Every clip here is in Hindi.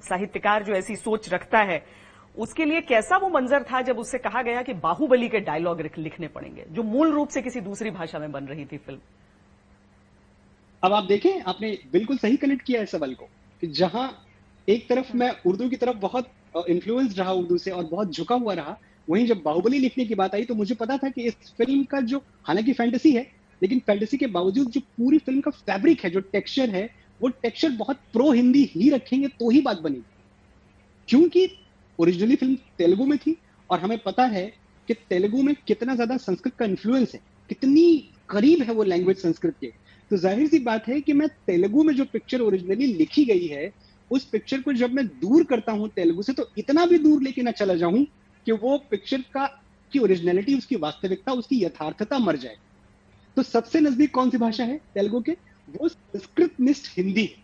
साहित्यकार जो ऐसी सोच रखता है, उसके लिए कैसा वो मंजर था जब उससे कहा गया कि बाहुबली के डायलॉग लिखने पड़ेंगे, जो मूल रूप से किसी दूसरी भाषा में बन रही थी फिल्म। अब आप देखें, आपने बिल्कुल सही कनेक्ट किया है सवाल को, कि जहां एक तरफ मैं उर्दू की तरफ बहुत इन्फ्लुएंस रहा, उर्दू से, और बहुत झुका हुआ रहा, वहीं जब बाहुबली लिखने की बात आई तो मुझे पता था कि इस फिल्म का जो, हालांकि फैंटेसी है, लेकिन फैंटेसी के बावजूद जो पूरी फिल्म का फैब्रिक है, जो टेक्सचर है, वो टेक्सचर बहुत प्रो हिंदी ही रखेंगे तो ही बात बनेगी। क्योंकि ओरिजिनली फिल्म तेलुगु में थी, और हमें पता है कि तेलुगु में कितना ज्यादा संस्कृत का इन्फ्लुएंस है, कितनी करीब है वो लैंग्वेज संस्कृत के। तो जाहिर सी बात है कि मैं तेलुगु में जो पिक्चर ओरिजिनली लिखी गई है, उस पिक्चर को जब मैं दूर करता हूं तेलुगु से, तो इतना भी दूर लेके ना चला जाऊं कि वो पिक्चर का की ओरिजिनलिटी, उसकी वास्तविकता, उसकी यथार्थता मर जाए। तो सबसे नजदीक कौन सी भाषा है तेलुगु के? वो संस्कृत निष्ठ हिंदी है।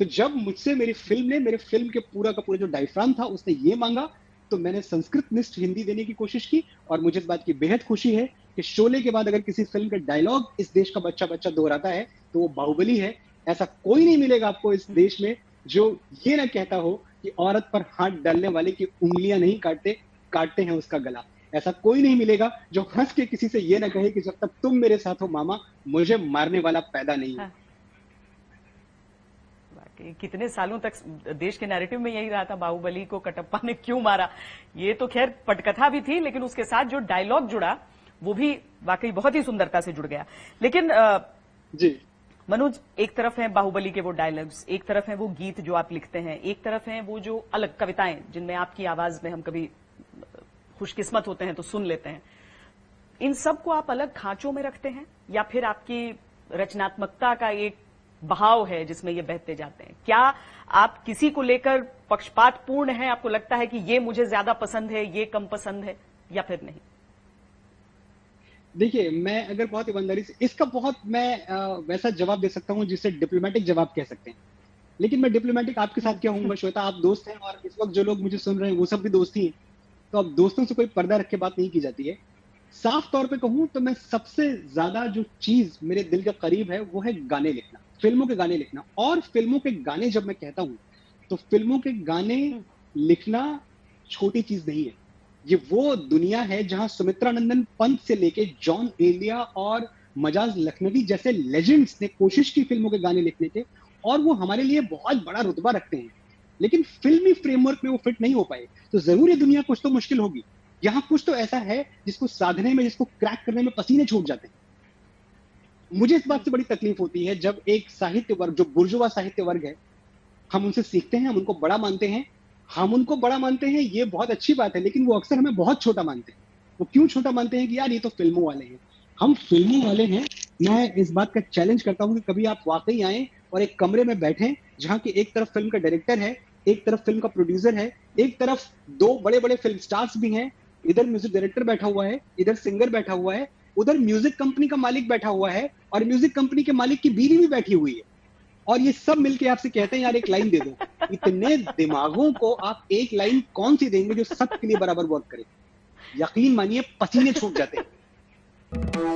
तो जब मुझसे मेरी फिल्म ने, मेरे फिल्म के पूरा का पूरा जो डायफ्राम था, उसने ये मांगा, तो मैंने संस्कृत निष्ठ हिंदी देने की कोशिश की। और मुझे इस बात की बेहद खुशी है कि शोले के बाद अगर किसी फिल्म का डायलॉग इस देश का बच्चा बच्चा दोहराता है तो वो बाहुबली है। ऐसा कोई नहीं मिलेगा आपको इस देश में जो ये ना कहता हो कि औरत पर हाथ डालने वाले की उंगलियां नहीं काटते, काटते हैं उसका गला। ऐसा कोई नहीं मिलेगा जो हंस के किसी से ये ना कहे कि जब तक तुम मेरे साथ हो मामा, मुझे मारने वाला पैदा नहीं है। कितने सालों तक देश के नैरेटिव में यही रहा था, बाहुबली को कटप्पा ने क्यों मारा। ये तो खैर पटकथा भी थी, लेकिन उसके साथ जो डायलॉग जुड़ा वो भी वाकई बहुत ही सुंदरता से जुड़ गया। लेकिन जी मनोज, एक तरफ है बाहुबली के वो डायलॉग्स, एक तरफ है वो गीत जो आप लिखते हैं, एक तरफ है वो जो अलग कविताएं जिनमें आपकी आवाज में हम कभी खुशकिस्मत होते हैं तो सुन लेते हैं। इन सब को आप अलग खांचों में रखते हैं या फिर आपकी रचनात्मकता का एक बहाव है जिसमें ये बहते जाते हैं? क्या आप किसी को लेकर पक्षपातपूर्ण हैं? आपको लगता है कि ये मुझे ज्यादा पसंद है, ये कम पसंद है, या फिर नहीं? देखिए, मैं अगर बहुत ईमानदारी से इसका बहुत मैं वैसा जवाब दे सकता हूं जिसे डिप्लोमेटिक जवाब कह सकते हैं, लेकिन मैं डिप्लोमेटिक आपके साथ क्या हूंगा श्वेता, आप दोस्त हैं और इस वक्त जो लोग मुझे सुन रहे हैं वो सब भी दोस्त ही हैं। तो अब दोस्तों से कोई पर्दा रख के बात नहीं की जाती है। साफ तौर पे कहूं तो मैं सबसे ज्यादा जो चीज मेरे दिल के करीब है वो है गाने लिखना, फिल्मों के गाने लिखना। और फिल्मों के गाने जब मैं कहता हूं तो फिल्मों के गाने लिखना छोटी चीज नहीं है। ये वो दुनिया है जहां सुमित्रा नंदन पंत से लेके जॉन एलिया और मजाज लखनवी जैसे लेजेंड्स ने कोशिश की फिल्मों के गाने लिखने के, और वो हमारे लिए बहुत बड़ा रुतबा रखते हैं, लेकिन फिल्मी फ्रेमवर्क में वो फिट नहीं हो पाए। तो जरूर ये दुनिया कुछ तो मुश्किल होगी, यहाँ कुछ तो ऐसा है जिसको साधने में, जिसको क्रैक करने में पसीने छूट जाते हैं। मुझे इस बात से बड़ी तकलीफ होती है जब एक साहित्य वर्ग, जो बुर्जुआ साहित्य वर्ग है, हम उनसे सीखते हैं, हम उनको बड़ा मानते हैं, हम उनको बड़ा मानते हैं, ये बहुत अच्छी बात है, लेकिन वो अक्सर हमें बहुत छोटा मानते हैं। वो क्यों छोटा मानते हैं कि यार ये तो फिल्मों वाले हैं, हम फिल्मों वाले हैं। मैं इस बात का चैलेंज करता हूं कि कभी आप वाकई आए और एक कमरे में बैठे जहां की एक तरफ फिल्म का डायरेक्टर है, एक तरफ फिल्म का प्रोड्यूसर है, एक तरफ दो बड़े बड़े फिल्म स्टार्स भी हैं, इधर म्यूजिक डायरेक्टर बैठा हुआ है, इधर सिंगर बैठा हुआ है, उधर म्यूजिक कंपनी का मालिक बैठा हुआ है, और म्यूजिक कंपनी के मालिक की बीवी भी बैठी हुई है, और ये सब मिलके आपसे कहते हैं यार एक लाइन दे दो। इतने दिमागों को आप एक लाइन कौन सी देंगे जो सबके लिए बराबर वर्क करे? यकीन मानिए पसीने छूट जाते हैं।